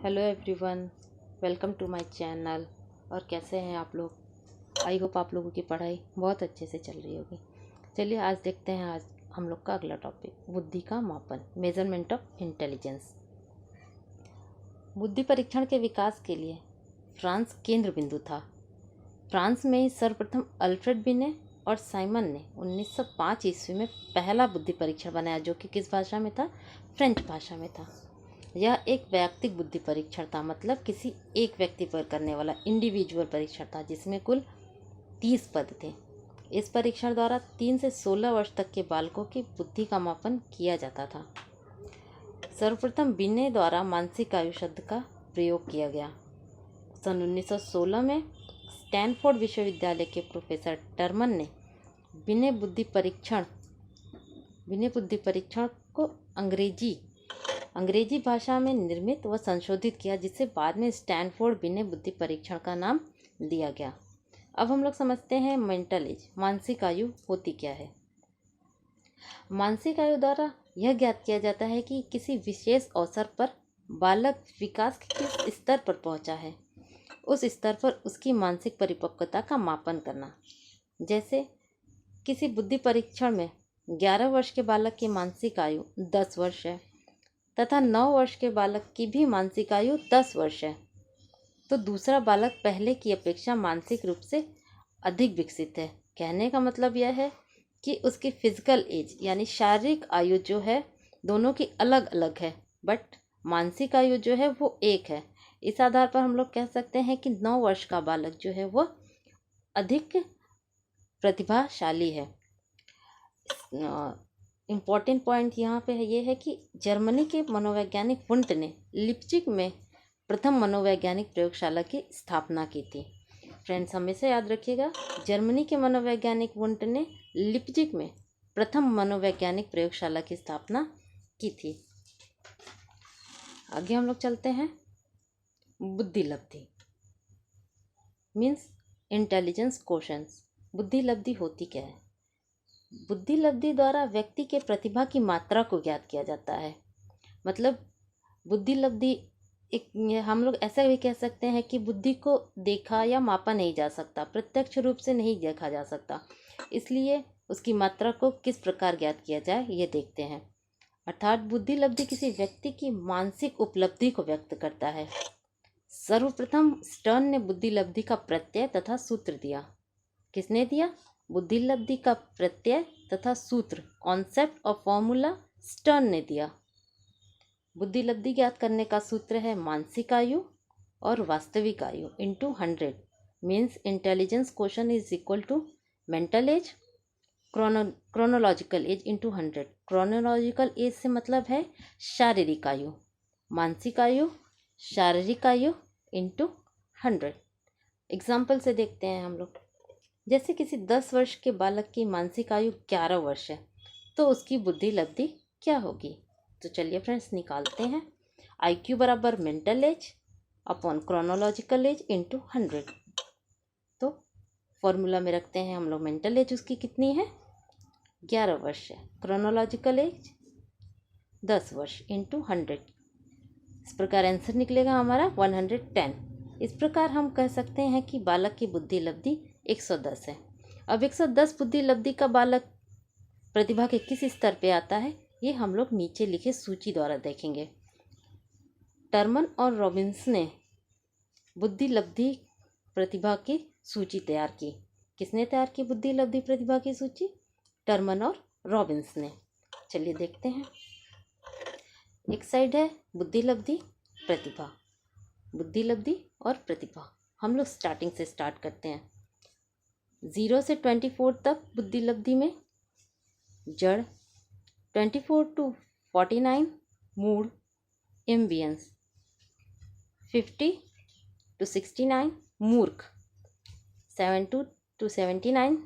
Hello everyone, welcome to my channel. और कैसे हैं आप लोग? आई होप आप लोगों की पढ़ाई बहुत अच्छे से चल रही होगी। चलिए आज देखते हैं आज हम लोग का अगला टॉपिक, बुद्धि का मापन, मेजरमेंट ऑफ इंटेलिजेंस। बुद्धि परीक्षण के विकास के लिए फ्रांस केंद्र बिंदु था। फ्रांस में ही सर्वप्रथम अल्फ्रेड बिने और साइमन ने 1905 ईस्वी में पहला बुद्धि परीक्षण बनाया, जो कि किस भाषा में था? फ्रेंच भाषा में था। यह एक वैयक्तिक बुद्धि परीक्षण था, मतलब किसी एक व्यक्ति पर करने वाला इंडिविजुअल परीक्षण था, जिसमें कुल 30 पद थे। इस परीक्षण द्वारा 3 से 16 वर्ष तक के बालकों की बुद्धि का मापन किया जाता था। सर्वप्रथम बिने द्वारा मानसिक आयु शब्द का प्रयोग किया गया। सन 1916 में स्टैनफोर्ड विश्वविद्यालय के प्रोफेसर टर्मन ने बिने बुद्धि परीक्षण को अंग्रेजी भाषा में निर्मित व संशोधित किया, जिसे बाद में स्टैनफोर्ड बिने बुद्धि परीक्षण का नाम दिया गया। अब हम लोग समझते हैं मेंटल एज, मानसिक आयु होती क्या है। मानसिक आयु द्वारा यह ज्ञात किया जाता है कि किसी विशेष अवसर पर बालक विकास के किस स्तर पर पहुंचा है, उस स्तर पर उसकी मानसिक परिपक्वता का मापन करना। जैसे किसी बुद्धि परीक्षण में 11 वर्ष के बालक की मानसिक आयु 10 वर्ष है तथा 9 वर्ष के बालक की भी मानसिक आयु 10 वर्ष है, तो दूसरा बालक पहले की अपेक्षा मानसिक रूप से अधिक विकसित है। कहने का मतलब यह है कि उसकी फिजिकल एज यानी शारीरिक आयु जो है दोनों की अलग अलग है, बट मानसिक आयु जो है वो एक है। इस आधार पर हम लोग कह सकते हैं कि 9 वर्ष का बालक जो है वो अधिक प्रतिभाशाली है। इम्पॉर्टेंट पॉइंट यहाँ पे ये है कि जर्मनी के मनोवैज्ञानिक वुंट ने लिप्जिग में प्रथम मनोवैज्ञानिक प्रयोगशाला की स्थापना की थी। फ्रेंड्स, हमेशा याद रखिएगा, जर्मनी के मनोवैज्ञानिक वुंट ने लिप्जिग में प्रथम मनोवैज्ञानिक प्रयोगशाला की स्थापना की थी। आगे हम लोग चलते हैं। बुद्धि लब्धि मीन्स इंटेलिजेंस क्वोशंट्स। बुद्धि लब्धि होती क्या है? बुद्धि लब्धि द्वारा व्यक्ति के प्रतिभा की मात्रा को ज्ञात किया जाता है। मतलब बुद्धि लब्धि एक, हम लोग ऐसा भी कह सकते हैं कि बुद्धि को देखा या मापा नहीं जा सकता, प्रत्यक्ष रूप से नहीं देखा जा सकता, इसलिए उसकी मात्रा को किस प्रकार ज्ञात किया जाए ये देखते हैं। अर्थात बुद्धि लब्धि किसी व्यक्ति की मानसिक उपलब्धि को व्यक्त करता है। सर्वप्रथम स्टर्न ने बुद्धि लब्धि का प्रत्यय तथा सूत्र दिया। किसने दिया? बुद्धि लब्धि का प्रत्यय तथा सूत्र, कॉन्सेप्ट और फॉर्मूला स्टर्न ने दिया। बुद्धि लब्धि ज्ञात करने का सूत्र है मानसिक आयु और वास्तविक आयु into 100 means intelligence quotient is equal to mental age chronological age into 100। Chronological age से मतलब है शारीरिक आयु, मानसिक आयु शारीरिक आयु इंटू 100। एग्जाम्पल से देखते हैं हम लोग। जैसे किसी 10 वर्ष के बालक की मानसिक आयु 11 वर्ष है, तो उसकी बुद्धि लब्धि क्या होगी? तो चलिए फ्रेंड्स निकालते हैं। IQ बराबर mental as upon chronological age into 100। तो फॉर्मूला में रखते हैं हम लोग, मेंटल एज उसकी कितनी है? 11 वर्ष है, क्रोनोलॉजिकल एज 10 वर्ष इंटू 100। इस प्रकार आंसर निकलेगा हमारा 110। इस प्रकार हम कह सकते हैं कि बालक की बुद्धि लब्धि 110 है। अब 110 बुद्धि लब्धि का बालक प्रतिभा के किस स्तर पे आता है, ये हम लोग नीचे लिखे सूची द्वारा देखेंगे। टर्मन और रॉबिन्स ने बुद्धि लब्धि प्रतिभा की सूची तैयार की। किसने तैयार की बुद्धि लब्धि प्रतिभा की सूची? टर्मन और रॉबिन्स ने। चलिए देखते हैं। एक साइड है बुद्धि लब्धि प्रतिभा, बुद्धि लब्धि और प्रतिभा। हम लोग स्टार्टिंग से स्टार्ट करते हैं। 0 से 24 तक बुद्धि लब्धि में जड़, 24 to 49 मूड एम्बियंस, 50 to 69 मूर्ख, 72 to 79